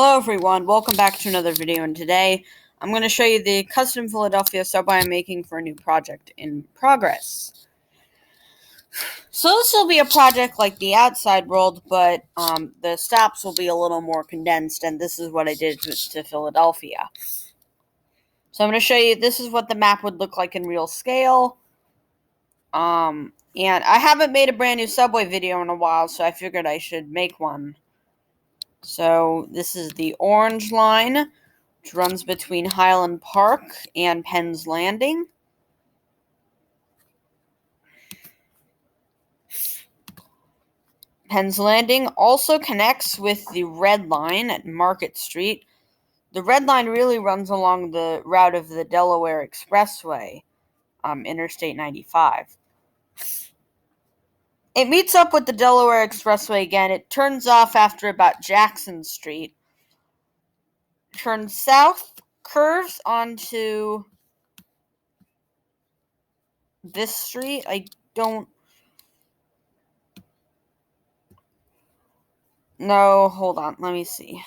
Hello everyone, welcome back to another video, and today I'm going to show you the custom Philadelphia subway I'm making for a new project in progress. So this will be a project like the outside world, but the stops will be a little more condensed, and this is what I did to Philadelphia. So I'm going to show you, this is what the map would look like in real scale. And I haven't made a brand new subway video in a while, so I figured I should make one. So this is the orange line, which runs between Highland Park and Penn's Landing. Penn's Landing also connects with the red line at Market Street. The red line really runs along the route of the Delaware Expressway, Interstate 95. It meets up with the Delaware Expressway again. It turns off after about Jackson Street, turns south, curves onto this street. No, hold on, let me see.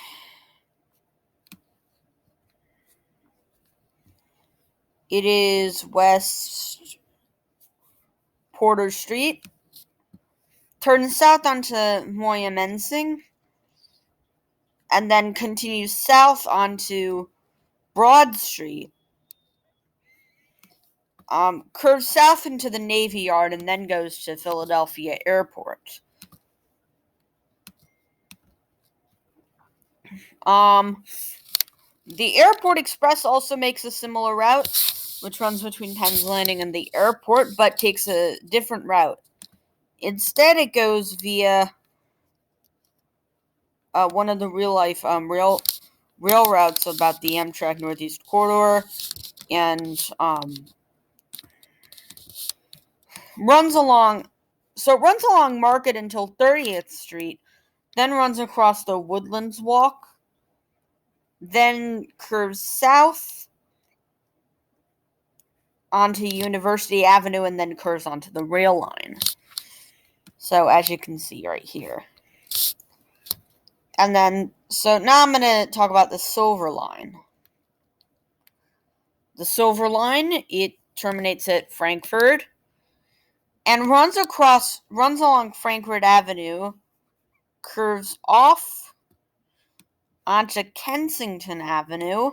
It is West Porter Street. Turns south onto Moyamensing, and then continues south onto Broad Street. Curves south into the Navy Yard, and then goes to Philadelphia Airport. The Airport Express also makes a similar route, which runs between Penn's Landing and the airport, but takes a different route. Instead, it goes via one of the real-life rail routes about the Amtrak Northeast Corridor, and runs along Market until 30th Street, then runs across the Woodlands Walk, then curves south onto University Avenue, and then curves onto the rail line. So as you can see right here. And then, so now I'm going to talk about the Silver Line. The Silver Line, it terminates at Frankfurt and runs along Frankfurt Avenue, curves off onto Kensington Avenue,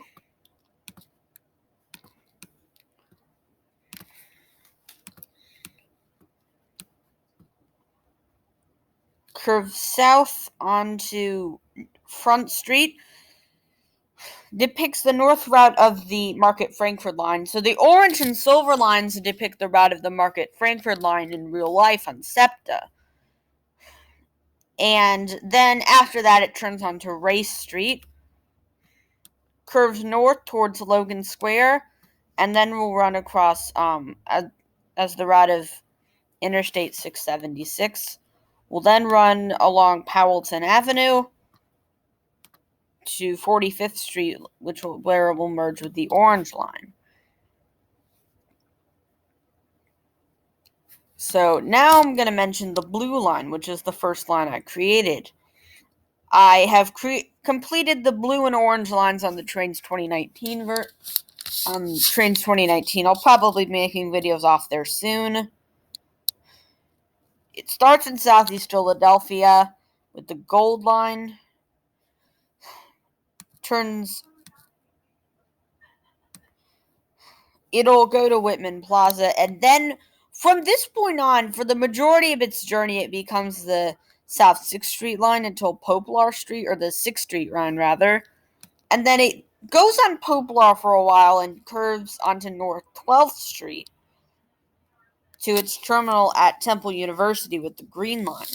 curves south onto Front Street, depicts the north route of the Market Frankfurt line. So the orange and silver lines depict the route of the Market Frankfurt line in real life on SEPTA. And then after that, it turns onto Race Street, curves north towards Logan Square, and then will run across as the route of Interstate 676. We'll then run along Powelton Avenue to 45th Street, where it will merge with the orange line. So now I'm going to mention the blue line, which is the first line I created. I have completed the blue and orange lines on the Trains 2019 Trains 2019. I'll probably be making videos off there soon. It starts in Southeast Philadelphia with the gold line. It'll go to Whitman Plaza, and then from this point on, for the majority of its journey, it becomes the South 6th Street line until Poplar Street, or the 6th Street line, rather. And then it goes on Poplar for a while and curves onto North 12th Street to its terminal at Temple University with the green line.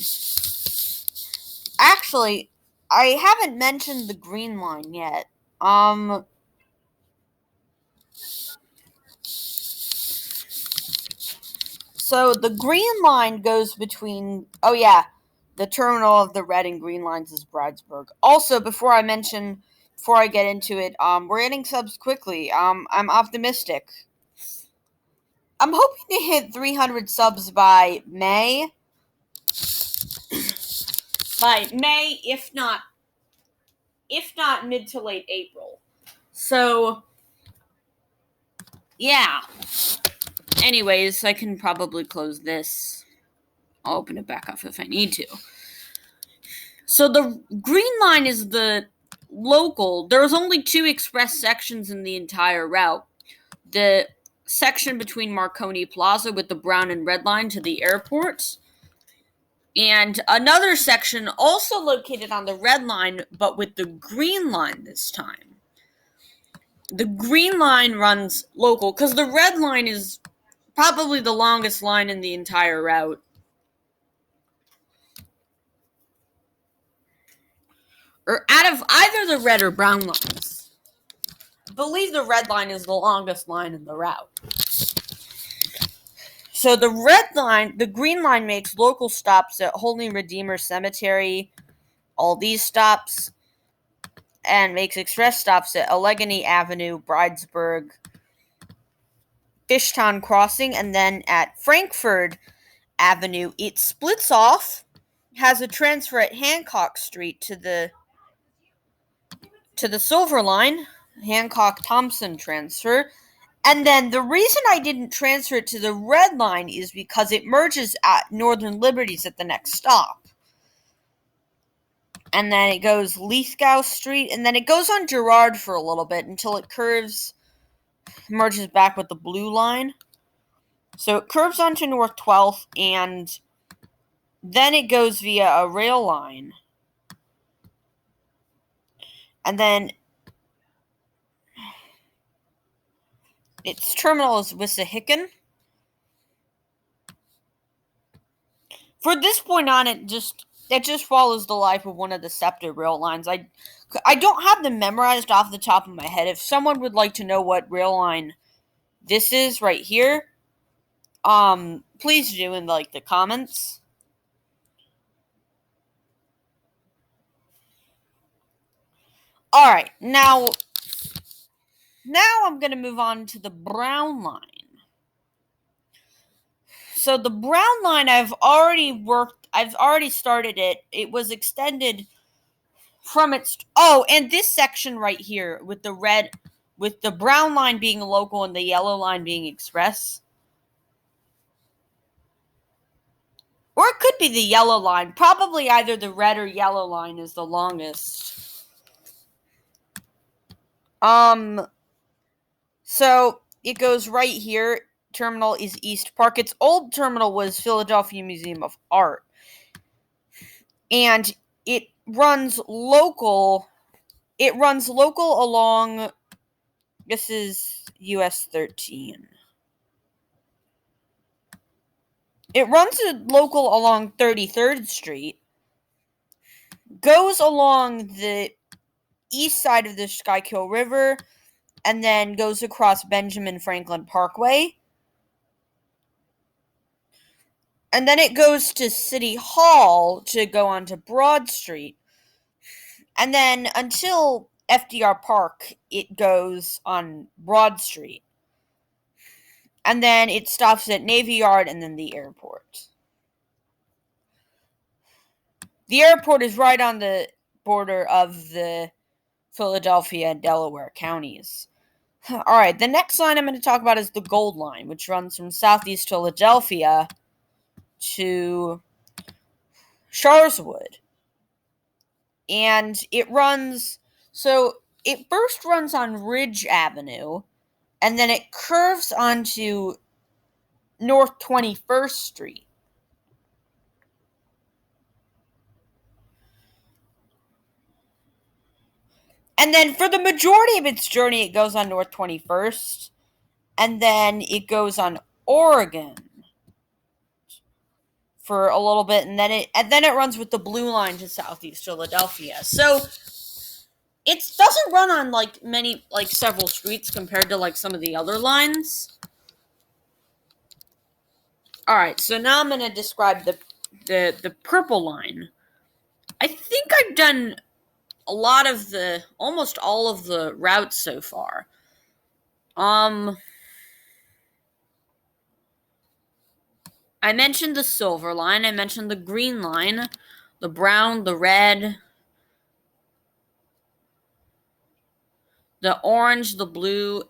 Actually, I haven't mentioned the green line yet. So the green line goes between, the terminal of the red and green lines is Bridesburg. Also, before I get into it, we're getting subs quickly. I'm optimistic. I'm hoping to hit 300 subs by May. If if not mid to late April. So, yeah. Anyways, I can probably close this. I'll open it back up if I need to. So the green line is the local. There's only 2 express sections in the entire route. The section between Marconi Plaza with the brown and red line to the airport, and another section also located on the red line but with the green line this time. The green line runs local because the red line is probably the longest line in the entire route. Or out of either the red or brown lines. I believe the red line is the longest line in the route. So the green line makes local stops at Holy Redeemer Cemetery, all these stops, and makes express stops at Allegheny Avenue, Bridesburg, Fishtown Crossing, and then at Frankfurt Avenue. It splits off, has a transfer at Hancock Street to the Silver Line, Hancock-Thompson transfer. And then the reason I didn't transfer it to the red line is because it merges at Northern Liberties at the next stop. And then it goes Lithgow Street, and then it goes on Girard for a little bit until it merges back with the blue line. So it curves onto North 12th, and then it goes via a rail line. And then its terminal is Wissahickon. For this point on, it just follows the life of one of the SEPTA rail lines. I don't have them memorized off the top of my head. If someone would like to know what rail line this is right here, please do in the comments. All right, now I'm going to move on to the brown line. So the brown line, I've already started it. It was extended from its, and this section right here with the brown line being local and the yellow line being express. Or it could be the yellow line. Probably either the red or yellow line is the longest. So it goes right here. Terminal is East Park. Its old terminal was Philadelphia Museum of Art. And it runs local. It runs local along, this is US 13. It runs local along 33rd Street, goes along the east side of the Schuylkill River, and then goes across Benjamin Franklin Parkway. And then it goes to City Hall to go onto Broad Street. And then until FDR Park, it goes on Broad Street. And then it stops at Navy Yard and then the airport. The airport is right on the border of the Philadelphia and Delaware counties. All right, the next line I'm going to talk about is the Gold Line, which runs from Southeast Philadelphia to Sharswood. And it first runs on Ridge Avenue, and then it curves onto North 21st Street. And then for the majority of its journey, it goes on North 21st, and then it goes on Oregon for a little bit, and then it runs with the blue line to Southeast Philadelphia. So it doesn't run on several streets compared to some of the other lines. All right, so now I'm going to describe the purple line. I think I've done almost all of the routes so far. I mentioned the silver line, I mentioned the green line, the brown, the red, the orange, the blue.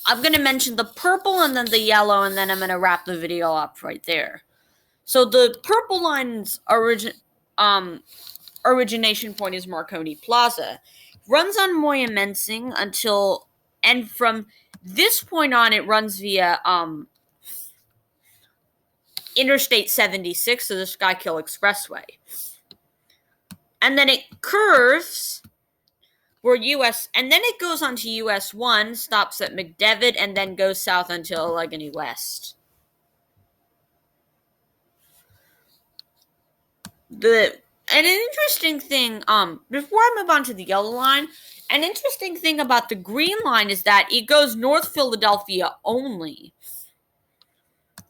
I'm going to mention the purple and then the yellow, and then I'm going to wrap the video up right there. So the purple line's origination point is Marconi Plaza. Runs on Moyamensing and from this point on, it runs via Interstate 76, so the Schuylkill Expressway. And then it curves and then it goes onto US 1, stops at McDevitt, and then goes south until Allegheny West. An interesting thing, before I move on to the yellow line, an interesting thing about the green line is that it goes North Philadelphia only.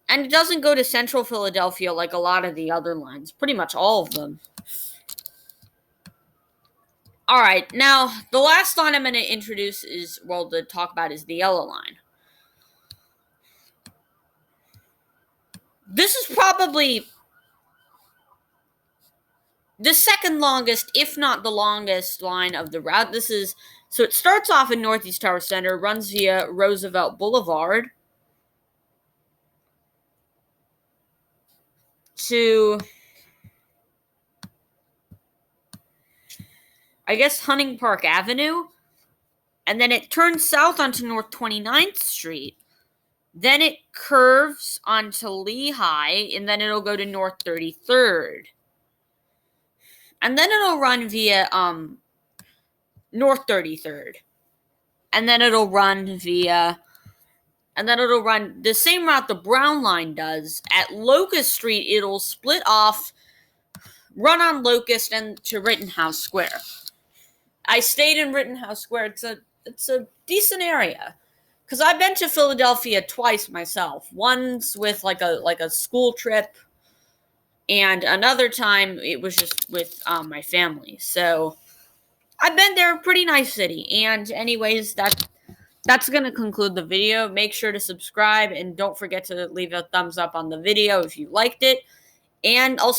And it doesn't go to Central Philadelphia like a lot of the other lines, pretty much all of them. Alright, now, the last line I'm going to introduce to talk about is the yellow line. This is probably the second longest, if not the longest, line of the route. So it starts off in Northeast Tower Center, runs via Roosevelt Boulevard to, I guess, Hunting Park Avenue, and then it turns south onto North 29th Street. Then it curves onto Lehigh, and then it'll go to North 33rd. And then it'll run via North 33rd. And then it'll run the same route the Brown line does. At Locust Street, it'll split off, run on Locust and to Rittenhouse Square. I stayed in Rittenhouse Square. It's a decent area. Because I've been to Philadelphia twice myself. Once with like a school trip, and another time it was just with my family. So I've been there. Pretty nice city. And anyways, that's going to conclude the video. Make sure to subscribe and don't forget to leave a thumbs up on the video if you liked it. And I'll